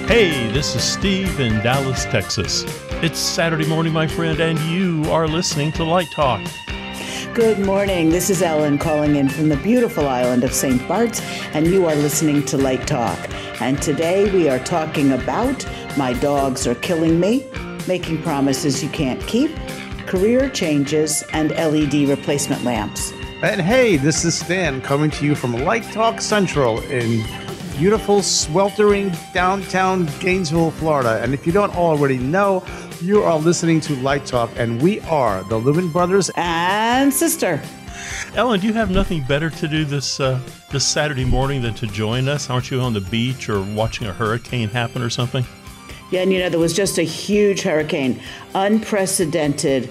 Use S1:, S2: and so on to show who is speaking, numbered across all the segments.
S1: Hey, this is Steve in Dallas, Texas. It's Saturday morning, my friend, and you are listening to Light Talk.
S2: Good morning. This is Ellen calling in from the beautiful island of St. Bart's, and you are listening to Light Talk. And today we are talking about My Dogs Are Killing Me, Making Promises You Can't Keep, Career Changes, and LED replacement lamps.
S3: And hey, this is Stan coming to you from Light Talk Central in beautiful, sweltering downtown Gainesville, Florida. And if you don't already know, you are listening to Light Talk, and we are the Lumen Brothers
S2: and sister.
S1: Ellen, do you have nothing better to do this Saturday morning than to join us? Aren't you on the beach or watching a hurricane happen or something?
S2: Yeah, and there was just a huge hurricane, unprecedented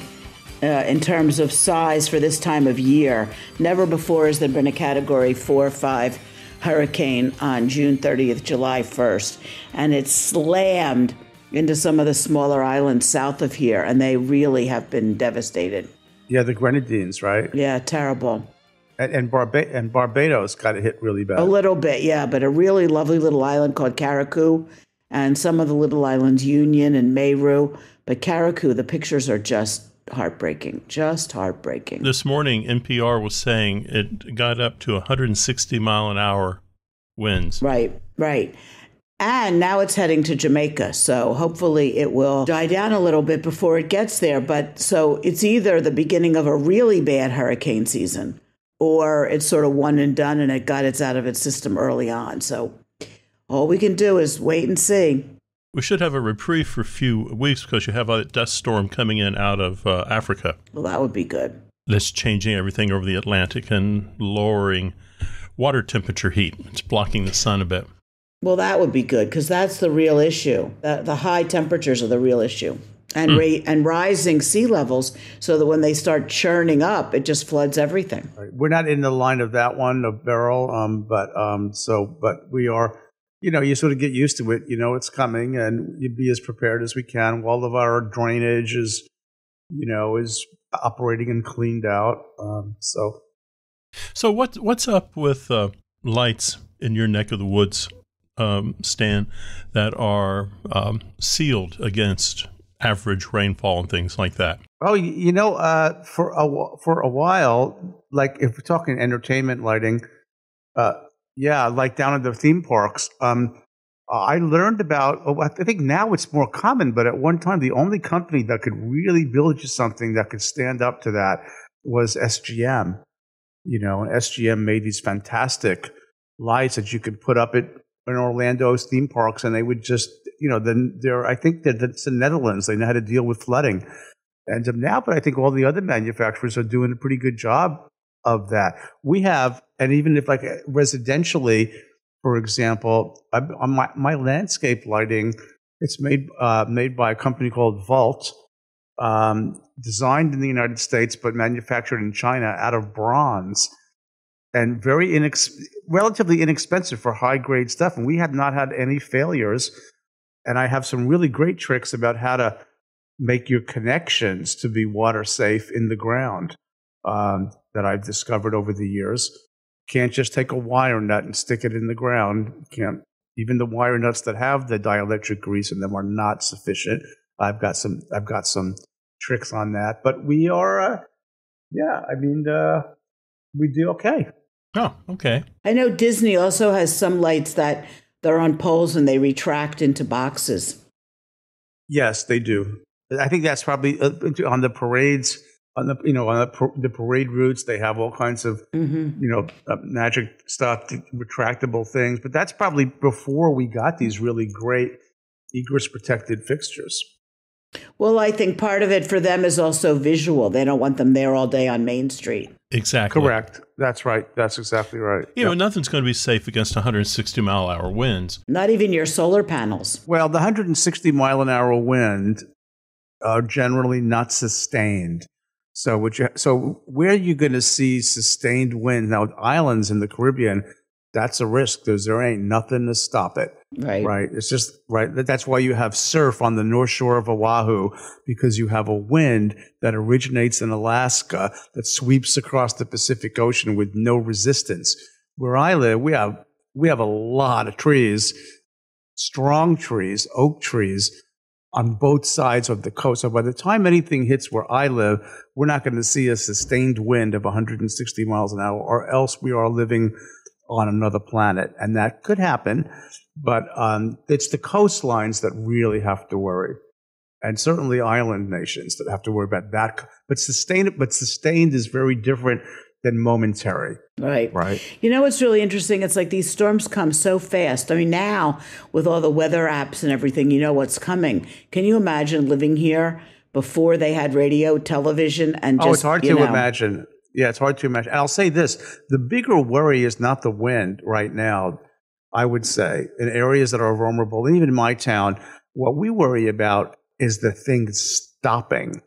S2: in terms of size for this time of year. Never before has there been a Category 4 or 5 hurricane on June 30th, July 1st, and it slammed into some of the smaller islands south of here, and they really have been devastated.
S3: Yeah, the Grenadines, right?
S2: Yeah, terrible.
S3: And Barbados got hit really bad.
S2: A little bit, yeah, but a really lovely little island called Carribean, and some of the little islands, Union and Mayru. But Carribean, the pictures are just heartbreaking, just heartbreaking.
S1: This morning, NPR was saying it got up to 160 mile an hour winds.
S2: Right. And now it's heading to Jamaica, so hopefully it will die down a little bit before it gets there. But so it's either the beginning of a really bad hurricane season, or it's sort of one and done and it got its out of its system early on. So all we can do is wait and see.
S1: We should have a reprieve for a few weeks because you have a dust storm coming in out of Africa.
S2: Well, that would be good. That's
S1: changing everything over the Atlantic and lowering water temperature heat. It's blocking the sun a bit.
S2: Well, that would be good because that's the real issue. The high temperatures are the real issue. And rising sea levels so that when they start churning up, it just floods everything.
S3: Right. We're not in the line of that one, of Beryl, but we are. You sort of get used to it. It's coming, and you be as prepared as we can. All of our drainage is operating and cleaned out.
S1: So what's up with lights in your neck of the woods, Stan, that are sealed against average rainfall and things like that?
S3: Oh, for a while, like if we're talking entertainment lighting. Yeah, like down at the theme parks. I learned about, I think now it's more common, but at one time, the only company that could really build you something that could stand up to that was SGM. And SGM made these fantastic lights that you could put up in Orlando's theme parks, and they would just, I think that it's the Netherlands. They know how to deal with flooding. And now, but I think all the other manufacturers are doing a pretty good job of that. We have, and even if like residentially, for example, on my landscape lighting, it's made by a company called Vault, designed in the United States but manufactured in China out of bronze, and relatively inexpensive for high grade stuff. And we have not had any failures. And I have some really great tricks about how to make your connections to be water safe in the ground. That I've discovered over the years. Can't just take a wire nut and stick it in the ground. Can't. Even the wire nuts that have the dielectric grease in them are not sufficient. I've got some tricks on that, but we are, we do okay.
S1: Oh, okay.
S2: I know Disney also has some lights that they're on poles and they retract into boxes.
S3: Yes, they do. I think that's probably on the parades. On the parade routes, they have all kinds of magic stuff, retractable things. But that's probably before we got these really great egress protected fixtures.
S2: Well, I think part of it for them is also visual. They don't want them there all day on Main Street.
S1: Exactly.
S3: Correct. That's right. That's exactly right.
S1: Nothing's going to be safe against 160 mile an hour winds.
S2: Not even your solar panels.
S3: Well, the 160 mile an hour wind are generally not sustained. So where are you going to see sustained wind? Now, islands in the Caribbean, that's a risk. There ain't nothing to stop it. Right. It's just right. That's why you have surf on the North Shore of Oahu, because you have a wind that originates in Alaska that sweeps across the Pacific Ocean with no resistance. Where I live, we have a lot of trees strong trees, oak trees, on both sides of the coast. So by the time anything hits where I live, we're not going to see a sustained wind of 160 miles an hour, or else we are living on another planet. And that could happen, but it's the coastlines that really have to worry. And certainly island nations that have to worry about that. But sustained is very different than momentary.
S2: Right.
S3: Right.
S2: You know what's really interesting? It's like these storms come so fast. I mean, now with all the weather apps and everything, you know what's coming. Can you imagine living here before they had radio, television, and just,
S3: it's hard to imagine. Yeah, it's hard to imagine. And I'll say this, the bigger worry is not the wind right now, I would say, in areas that are vulnerable. And even in my town, what we worry about is the thing stopping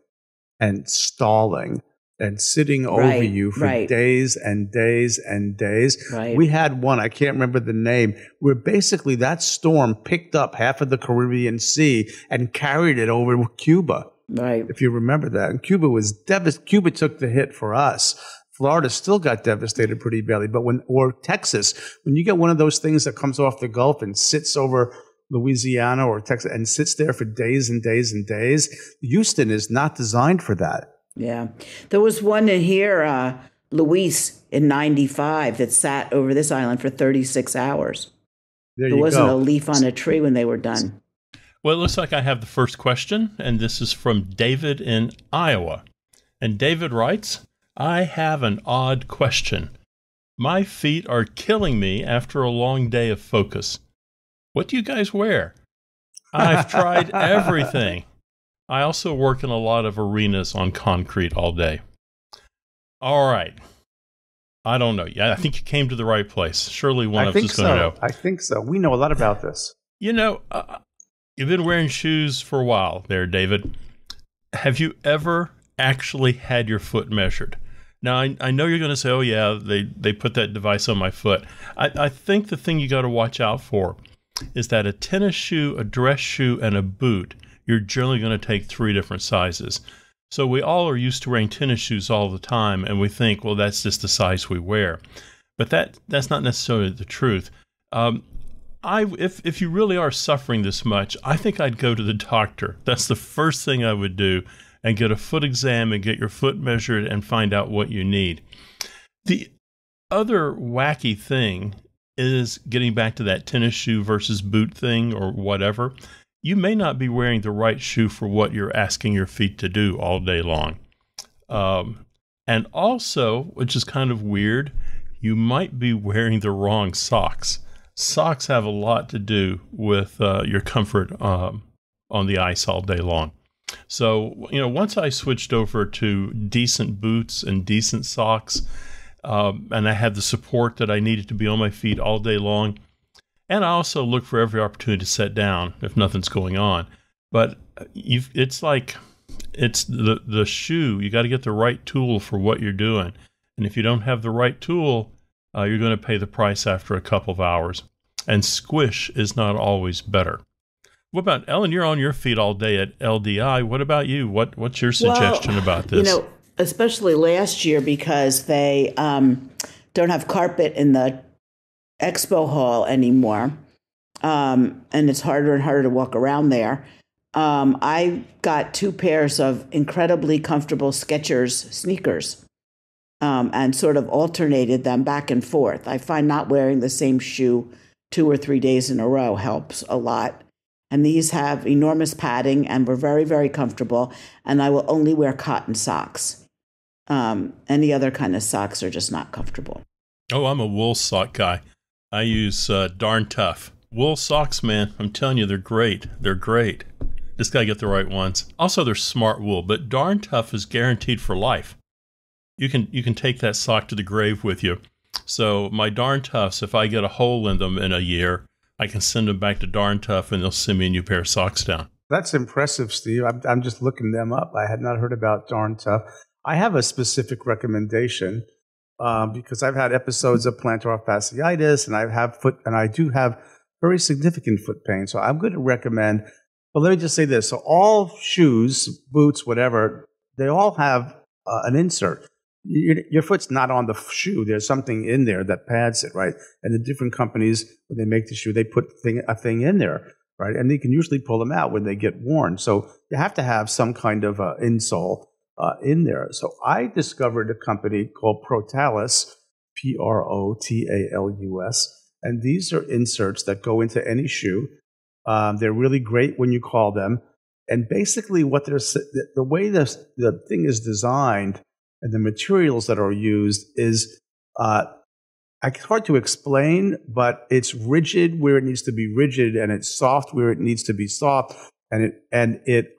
S3: and stalling and sitting over you for days and days and days.
S2: Right.
S3: We had one, I can't remember the name, where basically that storm picked up half of the Caribbean Sea and carried it over Cuba.
S2: Right.
S3: If you remember that. And Cuba was Cuba took the hit for us. Florida still got devastated pretty badly. But or Texas, when you get one of those things that comes off the Gulf and sits over Louisiana or Texas and sits there for days and days and days, Houston is not designed for that.
S2: Yeah. There was one in here, Luis, in 95 that sat over this island for 36 hours. There wasn't a leaf on a tree when they were done.
S1: Well, it looks like I have the first question, and this is from David in Iowa. And David writes, I have an odd question. My feet are killing me after a long day of focus. What do you guys wear? I've tried everything. I also work in a lot of arenas on concrete all day. All right. I don't know. Yeah, I think you came to the right place. Surely one of us is going to know.
S3: I think so. We know a lot about this.
S1: You know, you've been wearing shoes for a while there, David. Have you ever actually had your foot measured? Now, I know you're going to say, oh, yeah, they put that device on my foot. I think the thing you got to watch out for is that a tennis shoe, a dress shoe, and a boot, you're generally going to take 3 different sizes. So we all are used to wearing tennis shoes all the time, and we think, well, that's just the size we wear. But that's not necessarily the truth. If you really are suffering this much, I think I'd go to the doctor. That's the first thing I would do, and get a foot exam and get your foot measured and find out what you need. The other wacky thing is getting back to that tennis shoe versus boot thing or whatever. You may not be wearing the right shoe for what you're asking your feet to do all day long. And also, which is kind of weird, you might be wearing the wrong socks. Socks have a lot to do with your comfort on the ice all day long. So, once I switched over to decent boots and decent socks, and I had the support that I needed to be on my feet all day long, and I also look for every opportunity to sit down if nothing's going on. But it's the shoe. You got to get the right tool for what you're doing. And if you don't have the right tool, you're going to pay the price after a couple of hours. And squish is not always better. What about, Ellen, you're on your feet all day at LDI. What about you? What's your suggestion about this?
S2: Especially last year, because they don't have carpet in the expo hall anymore, and it's harder and harder to walk around there. I got 2 pairs of incredibly comfortable Skechers sneakers, and sort of alternated them back and forth. I find not wearing the same shoe 2 or 3 days in a row helps a lot. And these have enormous padding and were very, very comfortable. And I will only wear cotton socks. Any other kind of socks are just not comfortable.
S1: Oh, I'm a wool sock guy. I use Darn Tuff. Wool socks, man, I'm telling you, they're great. They're great. Just got to get the right ones. Also, they're smart wool, but Darn Tuff is guaranteed for life. You can take that sock to the grave with you. So my Darn Tuffs, if I get a hole in them in a year, I can send them back to Darn Tuff and they'll send me a new pair of socks down.
S3: That's impressive, Steve. I'm just looking them up. I had not heard about Darn Tuff. I have a specific recommendation because I've had episodes of plantar fasciitis and I do have very significant foot pain. So I'm going to recommend, but let me just say this. So all shoes, boots, whatever, they all have an insert. your foot's not on the shoe. There's something in there that pads it, right? And the different companies, when they make the shoe, they put a thing in there, right? And they can usually pull them out when they get worn. So you have to have some kind of insole in there. So I discovered a company called Protalus, Protalus, and these are inserts that go into any shoe. They're really great when you call them. And basically what the way the thing is designed and the materials that are used is, it's hard to explain, but it's rigid where it needs to be rigid, and it's soft where it needs to be soft, and it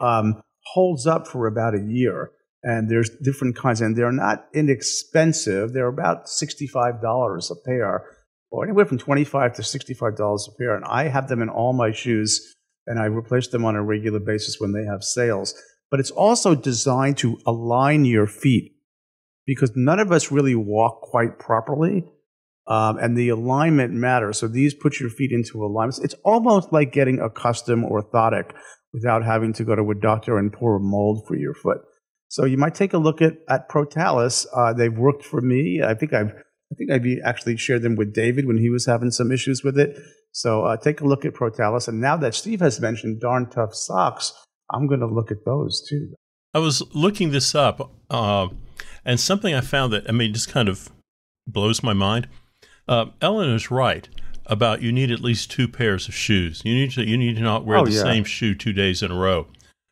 S3: holds up for about a year. And there's different kinds, and they're not inexpensive. They're about $65 a pair, or anywhere from $25 to $65 a pair. And I have them in all my shoes, and I replace them on a regular basis when they have sales. But it's also designed to align your feet, because none of us really walk quite properly, and the alignment matters. So these put your feet into alignment. It's almost like getting a custom orthotic without having to go to a doctor and pour a mold for your foot. So you might take a look at Protalus. They've worked for me. I think I've actually shared them with David when he was having some issues with it. So take a look at Protalus. And now that Steve has mentioned Darn Tough socks, I'm going to look at those too.
S1: I was looking this up, and something I found that, just kind of blows my mind. Ellen is right about you need at least 2 pairs of shoes. You need to not wear the same shoe 2 days in a row,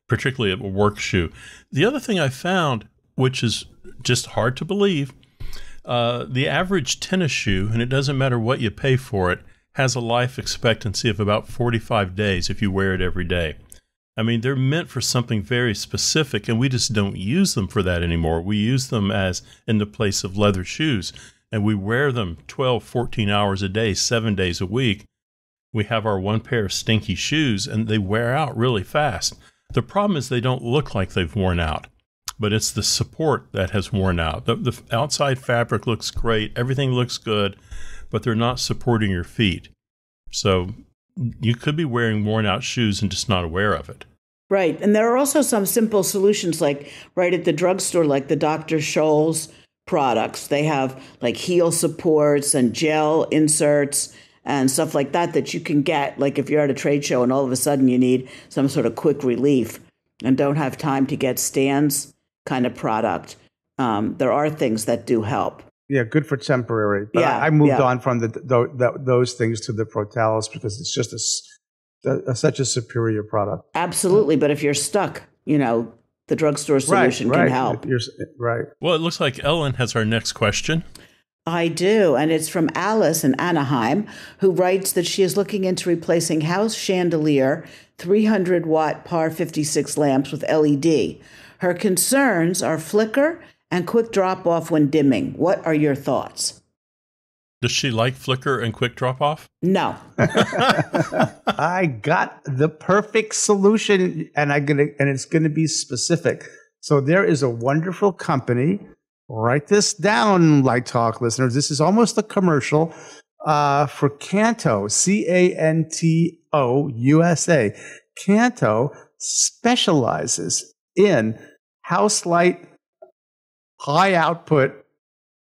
S1: particularly a work shoe. The other thing I found, which is just hard to believe, the average tennis shoe, and it doesn't matter what you pay for it, has a life expectancy of about 45 days if you wear it every day. They're meant for something very specific, and we just don't use them for that anymore. We use them as in the place of leather shoes, and we wear them 12, 14 hours a day, 7 days a week. We have our one pair of Stinky shoes, and they wear out really fast. The problem is they don't look like they've worn out, but it's the support that has worn out. The outside fabric looks great, everything looks good, but they're not supporting your feet. So you could be wearing worn out shoes and just not aware of it.
S2: Right. And there are also some simple solutions, like right at the drugstore, like the Dr. Scholl's products. They have like heel supports and gel inserts and stuff like that you can get, like if you're at a trade show and all of a sudden you need some sort of quick relief and don't have time to get Stan's kind of product. There are things that do help.
S3: Yeah, good for temporary. But I moved on from those things to the Protalus because it's just such a superior product.
S2: Absolutely. But if you're stuck, the drugstore solution can help.
S3: Right.
S1: Well, it looks like Ellen has our next question.
S2: I do, and it's from Alice in Anaheim, who writes that she is looking into replacing house chandelier 300-watt par 56 lamps with LED. Her concerns are flicker and quick drop-off when dimming. What are your thoughts?
S1: Does she like flicker and quick drop-off?
S2: No.
S3: I got the perfect solution, and it's gonna be specific. So there is a wonderful company. Write this down, Light Talk listeners. This is almost a commercial for Canto, Canto USA. Canto specializes in house light, high output,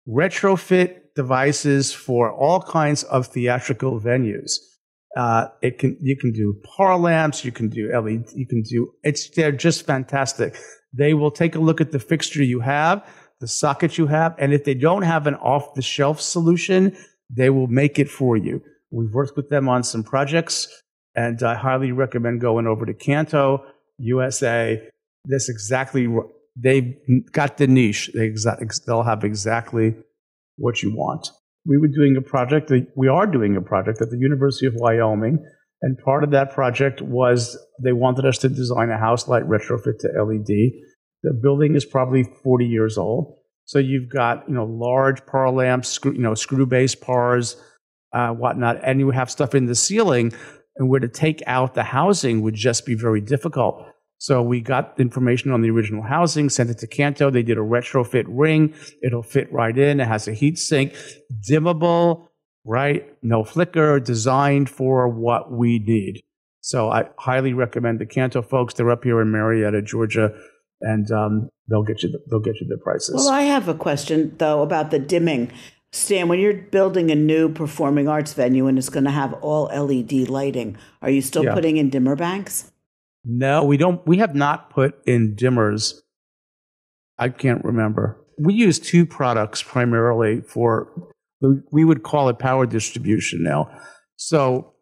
S3: retrofit devices for all kinds of theatrical venues. You can do par lamps, you can do LED, they're just fantastic. They will take a look at the fixture you have, the socket you have, and if they don't have an off-the-shelf solution, they will make it for you. We've worked with them on some projects, and I highly recommend going over to Canto USA. They've got the niche. They'll have exactly what you want. We are doing a project at the University of Wyoming, and part of that project was they wanted us to design a house light retrofit to LED. The building is probably 40 years old. So you've got, large par lamps, screw-based pars, whatnot, and you have stuff in the ceiling, and where to take out the housing would just be very difficult. So we got information on the original housing, sent it to Canto. They did a retrofit ring. It'll fit right in. It has a heat sink, dimmable, right? No flicker, designed for what we need. So I highly recommend the Canto folks. They're up here in Marietta, Georgia. and they'll get you the prices.
S2: Well, I have a question though about the dimming. Stan, when you're building a new performing arts venue and it's going to have all LED lighting, are you still putting in dimmer banks?
S3: No, we don't. We have not put in dimmers. I can't remember. We use two products primarily we would call it power distribution now. So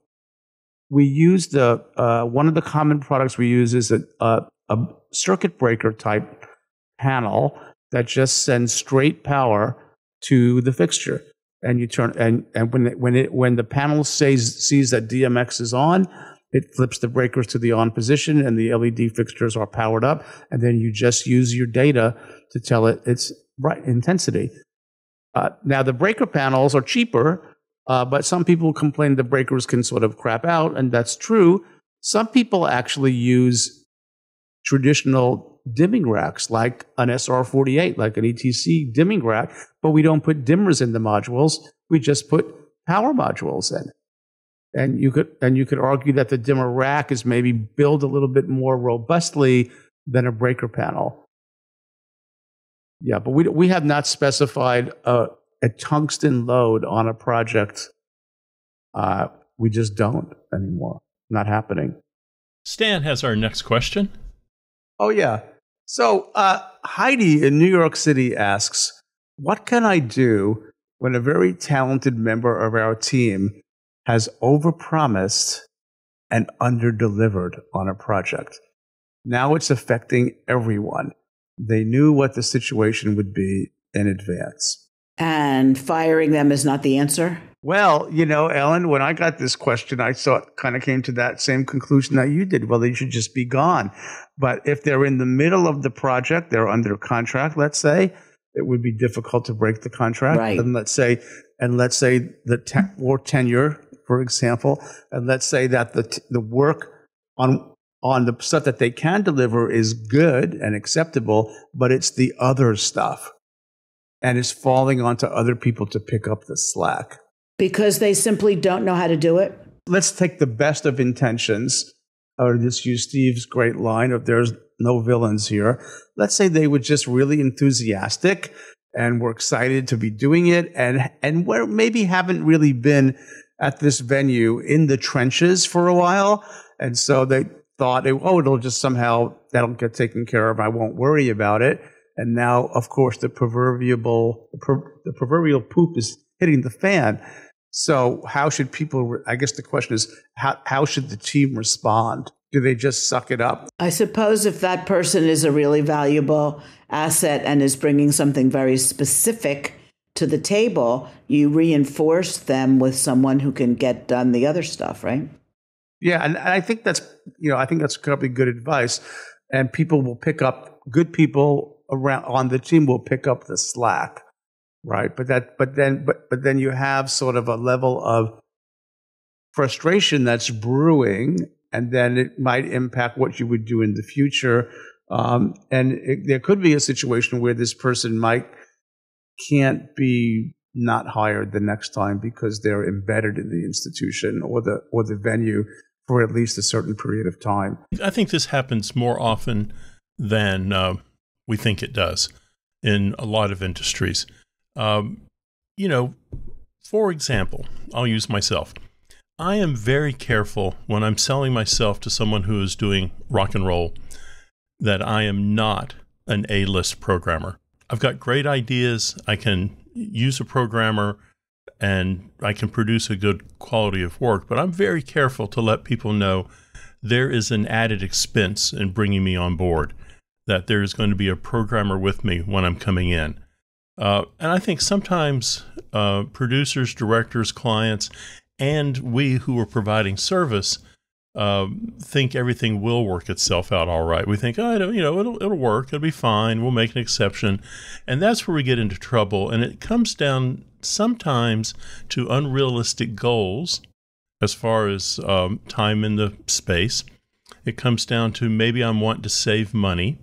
S3: we use one of the common products we use is a circuit breaker type panel that just sends straight power to the fixture, and you turn and when the panel sees that DMX is on, it flips the breakers to the on position, and the LED fixtures are powered up, and then you just use your data to tell it its right intensity. Now the breaker panels are cheaper, but some people complain the breakers can sort of crap out, and that's true. Some people actually use traditional dimming racks like an SR48, like an ETC dimming rack, but we don't put dimmers in the modules. We just put power modules in. And you could argue that the dimmer rack is maybe built a little bit more robustly than a breaker panel. Yeah, but we have not specified a tungsten load on a project. We just don't anymore. Not happening.
S1: Stan has our next question.
S3: Oh, yeah. So Heidi in New York City asks, what can I do when a very talented member of our team has overpromised and underdelivered on a project? Now it's affecting everyone. They knew what the situation would be in advance.
S2: And firing them is not the answer?
S3: Well, Ellen, when I got this question, I kind of came to that same conclusion that you did. Well, they should just be gone. But if they're in the middle of the project, they're under contract, let's say, it would be difficult to break the contract.
S2: Right.
S3: And let's say the war tenure, for example, and let's say that the work on the stuff that they can deliver is good and acceptable, but it's the other stuff, and it's falling onto other people to pick up the slack.
S2: Because they simply don't know how to do it?
S3: Let's take the best of intentions, or just use Steve's great line of there's no villains here. Let's say they were just really enthusiastic and were excited to be doing it, and where maybe haven't really been at this venue in the trenches for a while. And so they thought, it'll just somehow, that'll get taken care of. I won't worry about it. And now, of course, the proverbial poop is hitting the fan. So how should people, I guess the question is, how should the team respond? Do they just suck it up?
S2: I suppose if that person is a really valuable asset and is bringing something very specific to the table, you reinforce them with someone who can get done the other stuff, right?
S3: Yeah, and I think that's probably good advice. And people will pick up, good people around on the team will pick up the slack. Right, but then you have sort of a level of frustration that's brewing, and then it might impact what you would do in the future. There could be a situation where this person can't be not hired the next time because they're embedded in the institution or the venue for at least a certain period of time.
S1: I think this happens more often than we think it does in a lot of industries. For example, I'll use myself. I am very careful when I'm selling myself to someone who is doing rock and roll that I am not an A-list programmer. I've got great ideas. I can use a programmer and I can produce a good quality of work, but I'm very careful to let people know there is an added expense in bringing me on board, that there is going to be a programmer with me when I'm coming in. And I think sometimes producers, directors, clients, and we who are providing service think everything will work itself out all right. We think, it'll work, it'll be fine, we'll make an exception. And that's where we get into trouble. And it comes down sometimes to unrealistic goals as far as time in the space. It comes down to maybe I'm wanting to save money.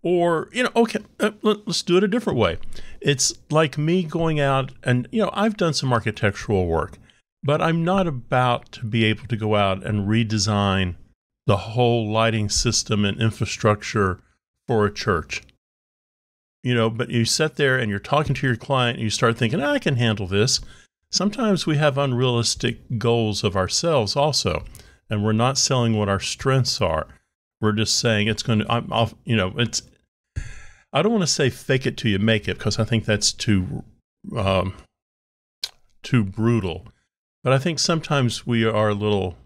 S1: Or, let's do it a different way. It's like me going out and, I've done some architectural work, but I'm not about to be able to go out and redesign the whole lighting system and infrastructure for a church. But you sit there and you're talking to your client and you start thinking, I can handle this. Sometimes we have unrealistic goals of ourselves also, and we're not selling what our strengths are. We're just saying it's going to, I don't want to say fake it till you make it, because I think that's too brutal. But I think sometimes we are a little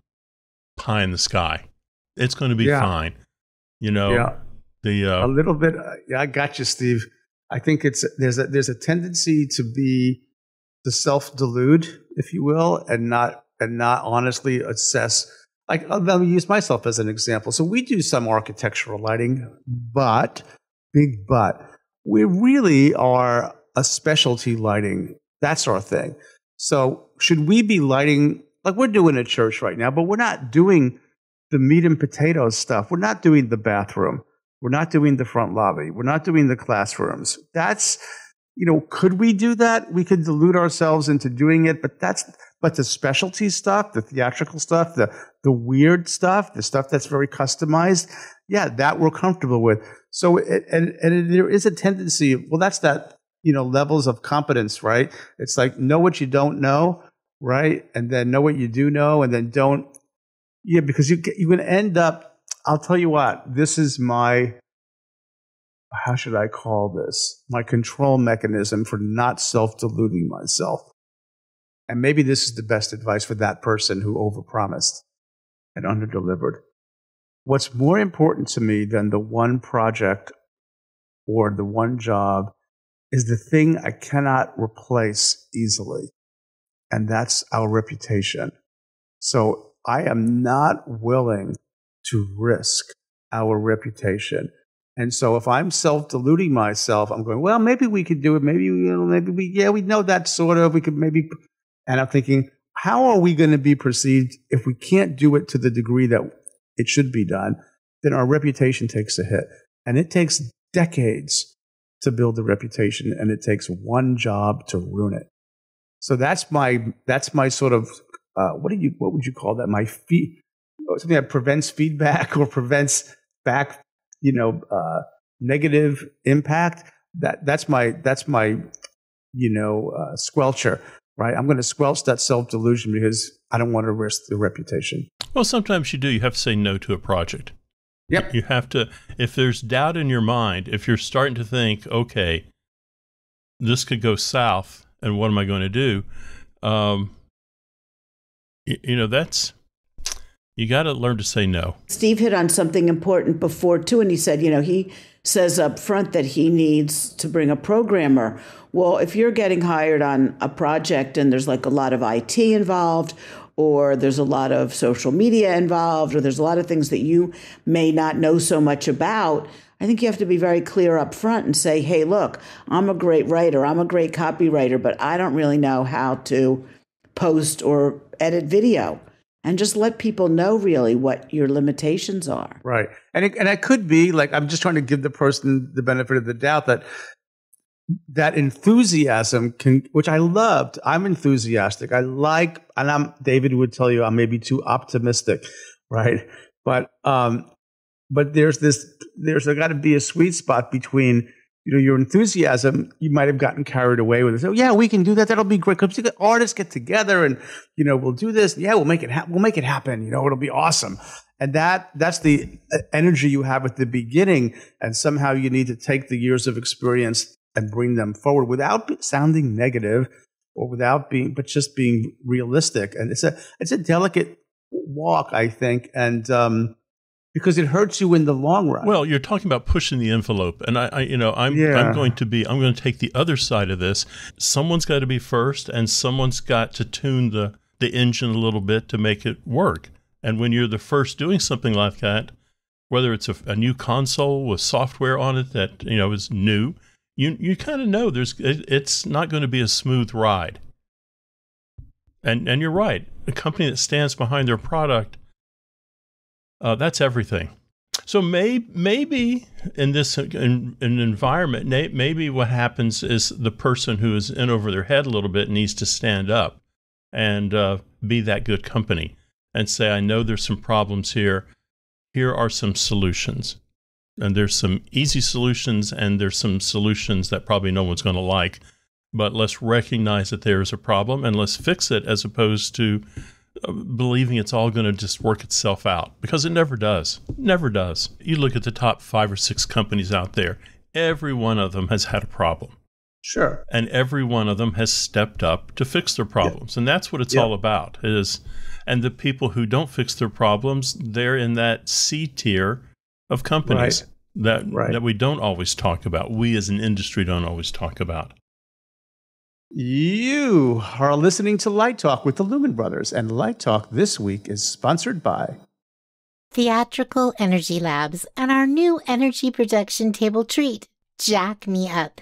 S1: pie in the sky. It's going to be fine.
S3: A little bit. I got you, Steve. I think there's a tendency to self-delude, if you will, and not honestly assess. Like, let me use myself as an example. So we do some architectural lighting, but we really are a specialty lighting. That's our thing. So should we be lighting like we're doing at church right now? But we're not doing the meat and potatoes stuff. We're not doing the bathroom. We're not doing the front lobby. We're not doing the classrooms. That's, could we do that? We could delude ourselves into doing it, but the specialty stuff, the theatrical stuff, the weird stuff, the stuff that's very customized, that we're comfortable with. So, there is a tendency, that's that, levels of competence, right? It's like, know what you don't know, right? And then know what you do know, and then don't, because you're going to end up, I'll tell you what, this is how should I call this? My control mechanism for not self-deluding myself. And maybe this is the best advice for that person who overpromised and underdelivered. What's more important to me than the one project or the one job is the thing I cannot replace easily, and that's our reputation. So I am not willing to risk our reputation. And so if I'm self-deluding myself, I'm going, well, maybe we could do it. Maybe, we know that sort of, we could maybe, and I'm thinking, how are we going to be perceived if we can't do it to the degree that it should be done? Then our reputation takes a hit. And it takes decades to build a reputation, and it takes one job to ruin it. So that's my sort of, what would you call that? My something that prevents feedback or prevents back, negative impact. That's my squelcher, right? I'm going to squelch that self-delusion because I don't want to risk the reputation.
S1: Well, sometimes you do. You have to say no to a project.
S3: Yep.
S1: You have to, if there's doubt in your mind, if you're starting to think, okay, this could go south, and what am I going to do? You got to learn to say no.
S2: Steve hit on something important before, too, and he said, he says up front that he needs to bring a programmer. Well, if you're getting hired on a project and there's like a lot of IT involved, or there's a lot of social media involved, or there's a lot of things that you may not know so much about, I think you have to be very clear up front and say, hey, look, I'm a great writer, I'm a great copywriter, but I don't really know how to post or edit video. And just let people know really what your limitations are.
S3: Right. And it could be like, I'm just trying to give the person the benefit of the doubt that enthusiasm which I loved. I'm enthusiastic. David would tell you I'm maybe too optimistic, right? But there's got to be a sweet spot between, your enthusiasm. You might have gotten carried away with it. So yeah, we can do that. That'll be great. Because artists get together and, we'll do this. Yeah, we'll make it happen. It'll be awesome. And that's the energy you have at the beginning. And somehow you need to take the years of experience and bring them forward without sounding negative or but just being realistic. And it's a delicate walk, I think. And, because it hurts you in the long run.
S1: Well, you're talking about pushing the envelope, and I'm going to take the other side of this. Someone's got to be first, and someone's got to tune the engine a little bit to make it work. And when you're the first doing something like that, whether it's a new console with software on it that is new, you kind of know it's not going to be a smooth ride. And you're right. A company that stands behind their product. That's everything. So maybe in this in an environment, maybe what happens is the person who is in over their head a little bit needs to stand up and be that good company and say, I know there's some problems here. Here are some solutions. And there's some easy solutions, and there's some solutions that probably no one's going to like. But let's recognize that there is a problem, and let's fix it, as opposed to believing it's all going to just work itself out, because it never does. Never does. You look at the top 5 or 6 companies out there, every one of them has had a problem.
S3: Sure.
S1: And every one of them has stepped up to fix their problems. And that's what it's all about. And the people who don't fix their problems, they're in that C tier of companies that we don't always talk about. We as an industry don't always talk about.
S3: You are listening to Light Talk with the Lumen Brothers, and Light Talk this week is sponsored by
S4: Theatrical Energy Labs and our new energy production table treat, Jack Me Up.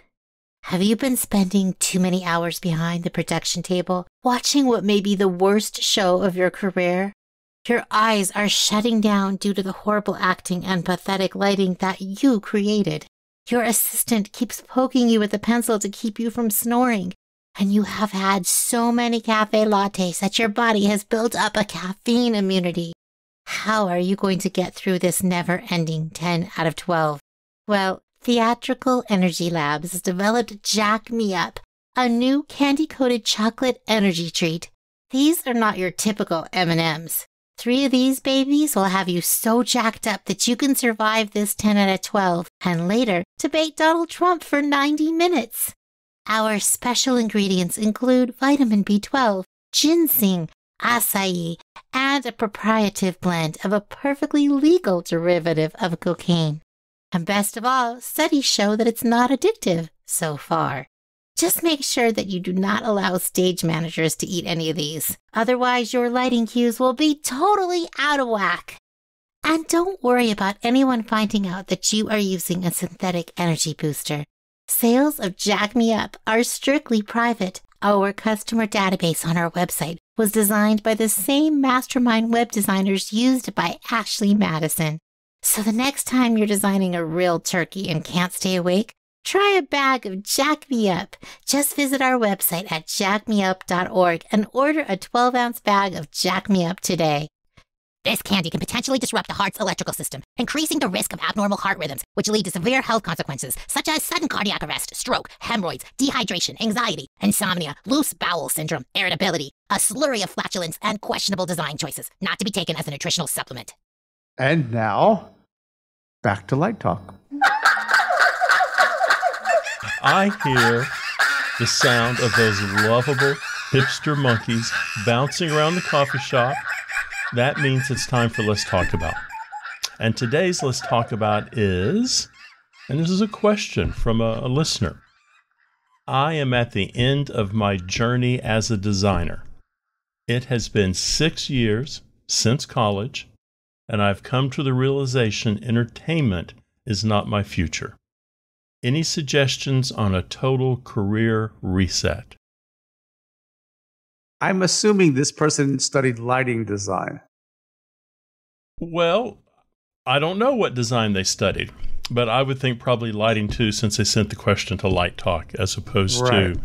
S4: Have you been spending too many hours behind the production table, watching what may be the worst show of your career? Your eyes are shutting down due to the horrible acting and pathetic lighting that you created. Your assistant keeps poking you with a pencil to keep you from snoring. And you have had so many cafe lattes that your body has built up a caffeine immunity. How are you going to get through this never-ending 10 out of 12? Well, Theatrical Energy Labs has developed Jack Me Up, a new candy-coated chocolate energy treat. These are not your typical M&Ms. 3 of these babies will have you so jacked up that you can survive this 10 out of 12 and later debate Donald Trump for 90 minutes. Our special ingredients include vitamin B12, ginseng, acai, and a proprietary blend of a perfectly legal derivative of cocaine. And best of all, studies show that it's not addictive so far. Just make sure that you do not allow stage managers to eat any of these. Otherwise, your lighting cues will be totally out of whack. And don't worry about anyone finding out that you are using a synthetic energy booster. Sales of Jack Me Up are strictly private. Our customer database on our website was designed by the same mastermind web designers used by Ashley Madison. So the next time you're designing a real turkey and can't stay awake, try a bag of Jack Me Up. Just visit our website at jackmeup.org and order a 12-ounce bag of Jack Me Up today. This candy can potentially disrupt the heart's electrical system, increasing the risk of abnormal heart rhythms, which lead to severe health consequences, such as sudden cardiac arrest, stroke, hemorrhoids, dehydration, anxiety, insomnia, loose bowel syndrome, irritability, a slurry of flatulence, and questionable design choices, not to be taken as a nutritional supplement.
S3: And now, back to Light Talk.
S1: I hear the sound of those lovable hipster monkeys bouncing around the coffee shop. That means it's time for Let's Talk About. And today's Let's Talk About is, and this is a question from a listener. I am at the end of my journey as a designer. It has been 6 years since college, and I've come to the realization entertainment is not my future. Any suggestions on a total career reset?
S3: I'm assuming this person studied lighting design.
S1: Well, I don't know what design they studied, but I would think probably lighting too, since they sent the question to Light Talk as opposed to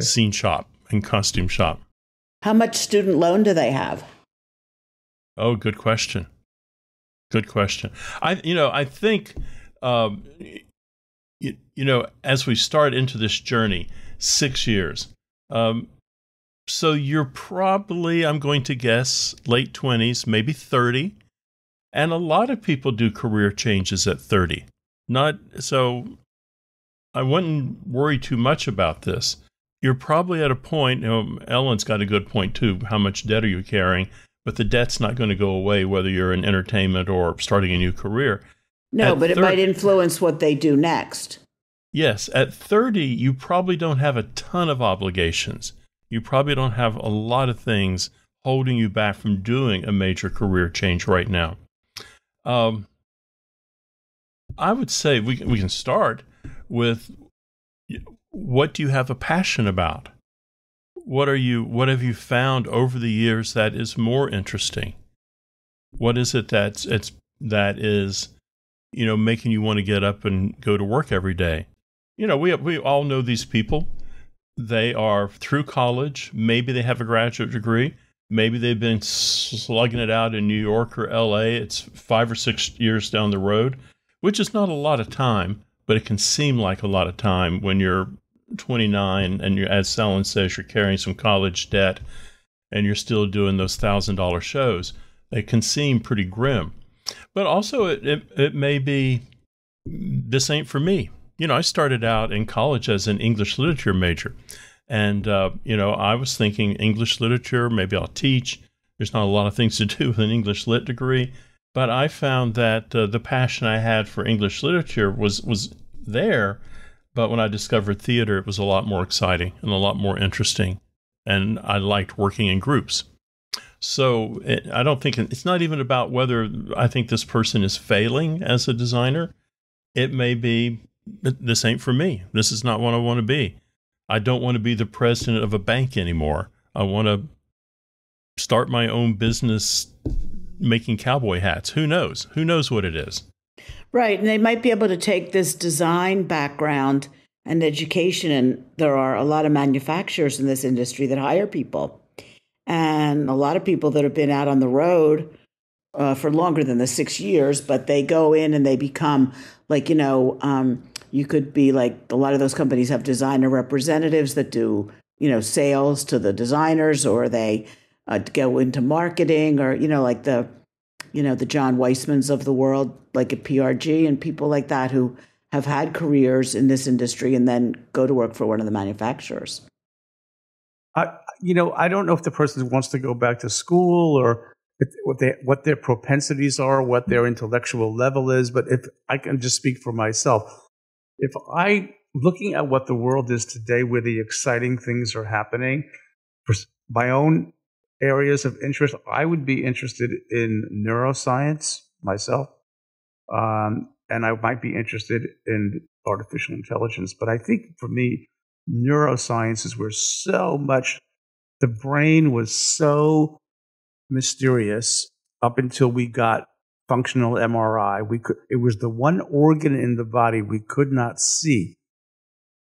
S1: scene shop and costume shop.
S2: How much student loan do they have?
S1: Oh, good question. Good question. I think, as we start into this journey, 6 years. So you're probably, I'm going to guess, late 20s, maybe 30. And a lot of people do career changes at 30. So I wouldn't worry too much about this. You're probably at a point, Ellen's got a good point too, how much debt are you carrying? But the debt's not going to go away whether you're in entertainment or starting a new career.
S2: No, but it might influence what they do next.
S1: Yes, at 30, you probably don't have a ton of obligations. You probably don't have a lot of things holding you back from doing a major career change right now. I would say we can start with, what do you have a passion about? What have you found over the years that is more interesting? What is it that is making you want to get up and go to work every day? We all know these people. They are through college. Maybe they have a graduate degree. Maybe they've been slugging it out in New York or LA. It's 5 or 6 years down the road. which is not a lot of time, but it can seem like a lot of time when you're 29 and you're, as Salen says, you're carrying some college debt and you're still doing those $1,000 shows. They can seem pretty grim. But also it may be, this ain't for me. You know, I started out in college as an English literature major. And, you know, I was thinking English literature, maybe I'll teach. There's not a lot of things to do with an English lit degree. But I found that the passion I had for English literature was there. But when I discovered theater, it was a lot more exciting and a lot more interesting. And I liked working in groups. So I don't think it's not even about whether I think this person is failing as a designer. It may be, this ain't for me. This is not what I want to be. I don't want to be the president of a bank anymore. I want to start my own business making cowboy hats. Who knows? Who knows what it is?
S2: Right. And they might be able to take this design background and education. And there are a lot of manufacturers in this industry that hire people. And a lot of people that have been out on the road for longer than the 6 years, but they go in and they become like, you know, you could be like, a lot of those companies have designer representatives that do, you know, sales to the designers, or they go into marketing, or, you know, like the John Weissmans of the world, like at PRG, and people like that who have had careers in this industry and then go to work for one of the manufacturers.
S3: I don't know if the person wants to go back to school or what their propensities are, what their intellectual level is. But if I can just speak for myself, if looking at what the world is today, where the exciting things are happening, for my own areas of interest, I would be interested in neuroscience myself. And I might be interested in artificial intelligence. But I think for me, neuroscience is where so much, the brain was so mysterious up until we got functional MRI. It was the one organ in the body we could not see.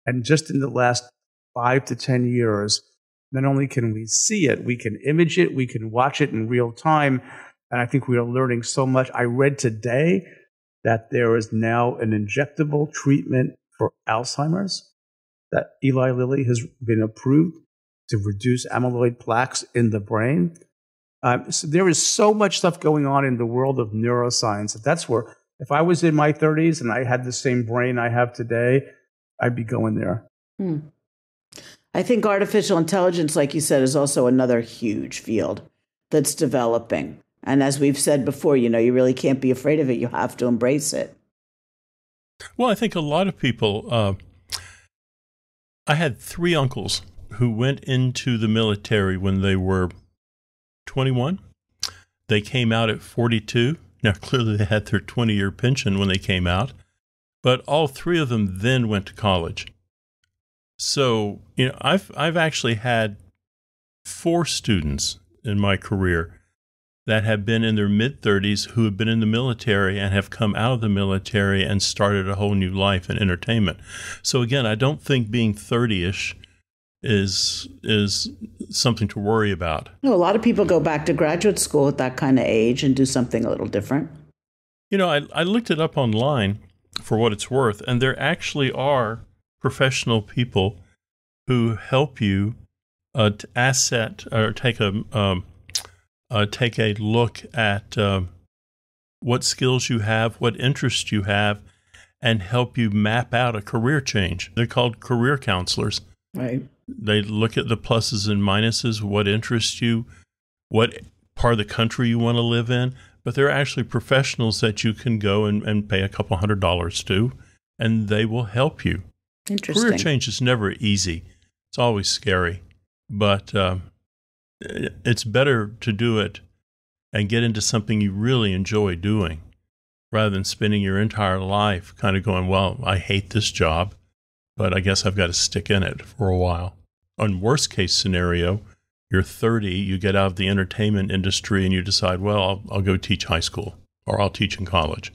S3: And just in the last 5 to 10 years, not only can we see it, we can image it, we can watch it in real time. And I think we are learning so much. I read today that there is now an injectable treatment for Alzheimer's, that Eli Lilly has been approved to reduce amyloid plaques in the brain. So there is so much stuff going on in the world of neuroscience. That's where, if I was in my 30s and I had the same brain I have today, I'd be going there.
S2: I think artificial intelligence, like you said, is also another huge field that's developing. And as we've said before, you know, you really can't be afraid of it. You have to embrace it.
S1: Well, I think a lot of people, I had 3 uncles who went into the military when they were 21. They came out at 42. Now, clearly they had their 20-year pension when they came out, but all 3 of them then went to college. So, you know, I've actually had 4 students in my career that have been in their mid-30s who have been in the military and have come out of the military and started a whole new life in entertainment. So again, I don't think being 30-ish is something to worry about.
S2: No, a lot of people go back to graduate school at that kind of age and do something a little different.
S1: You know, I looked it up online for what it's worth, and there actually are professional people who help you asset or take a look at what skills you have, what interests you have, and help you map out a career change. They're called career counselors.
S2: Right.
S1: They look at the pluses and minuses, what interests you, what part of the country you want to live in. But they're actually professionals that you can go and pay a couple $100 to, and they will help you.
S2: Interesting.
S1: Career change is never easy. It's always scary. But it's better to do it and get into something you really enjoy doing rather than spending your entire life kind of going, well, I hate this job, but I guess I've got to stick in it for a while. On worst case scenario, you're 30, you get out of the entertainment industry and you decide, well, I'll go teach high school or I'll teach in college.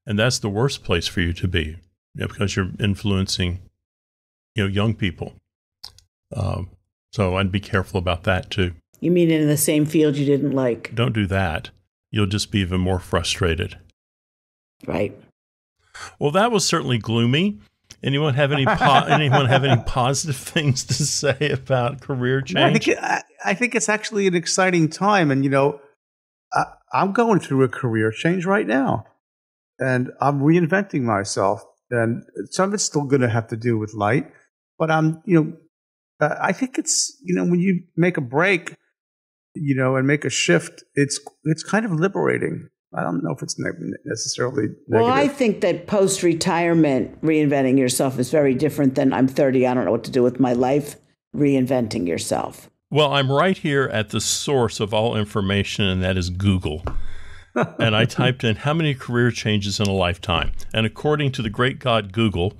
S1: And that's the worst place for you to be, you know, because you're influencing, you know, young people. So I'd be careful about that too.
S2: You mean in the same field you didn't like?
S1: Don't do that. You'll just be even more frustrated.
S2: Right.
S1: Well, that was certainly gloomy. Anyone have any positive things to say about career change?
S3: I think it's actually an exciting time, and I'm going through a career change right now, and I'm reinventing myself, and some of it's still going to have to do with light, but I think it's when you make a break, and make a shift, it's kind of liberating. I don't know if it's necessarily negative.
S2: Well, I think that post-retirement, reinventing yourself is very different than I'm 30, I don't know what to do with my life, reinventing yourself.
S1: Well, I'm right here at the source of all information, and that is Google. And I typed in how many career changes in a lifetime. And according to the great God Google,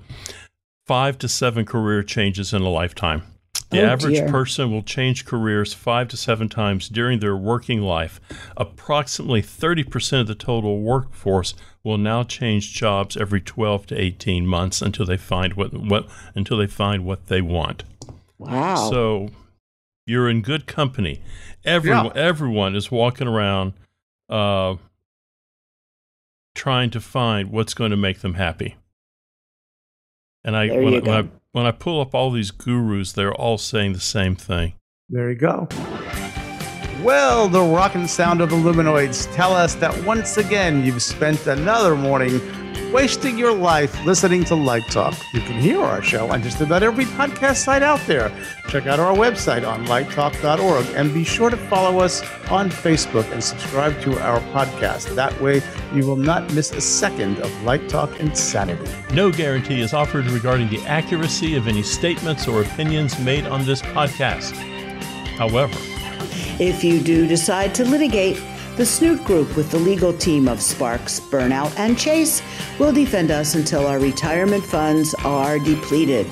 S1: 5 to 7 career changes in a lifetime. The average person will change careers 5 to 7 times during their working life. Approximately 30% of the total workforce will now change jobs every 12 to 18 months until they find what they want.
S2: Wow.
S1: So you're in good company. Everyone is walking around trying to find what's going to make them happy. And when I pull up all these gurus, they're all saying the same thing.
S3: There you go. Well, the rockin' sound of the luminoids tell us that once again you've spent another morning wasting your life listening to Light Talk. You can hear our show on just about every podcast site out there. Check out our website on lighttalk.org and be sure to follow us on Facebook and subscribe to our podcast. That way you will not miss a second of Light Talk insanity.
S1: No guarantee is offered regarding the accuracy of any statements or opinions made on this podcast. However,
S2: if you do decide to litigate, the Snoot Group with the legal team of Sparks, Burnout, and Chase will defend us until our retirement funds are depleted.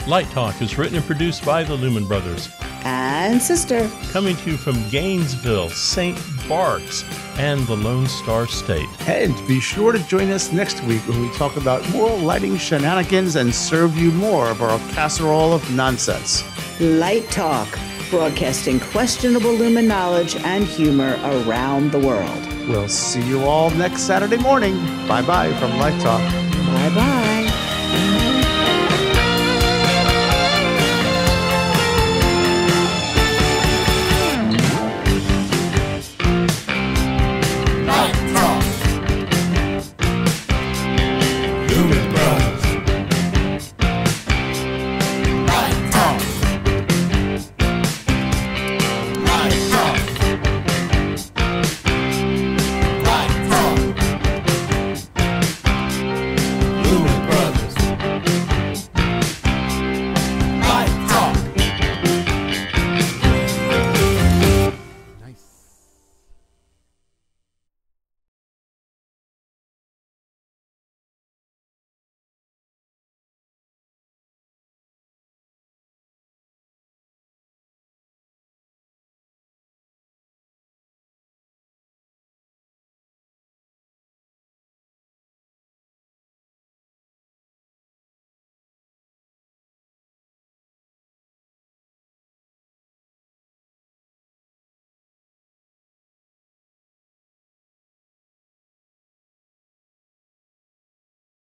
S1: Light Talk is written and produced by the Lumen Brothers.
S2: And sister.
S1: Coming to you from Gainesville, St. Barks, and the Lone Star State.
S3: And be sure to join us next week when we talk about more lighting shenanigans and serve you more of our casserole of nonsense.
S2: Light Talk, broadcasting questionable lumen knowledge and humor around the world.
S3: We'll see you all next Saturday morning. Bye-bye from Light Talk.
S2: Bye-bye.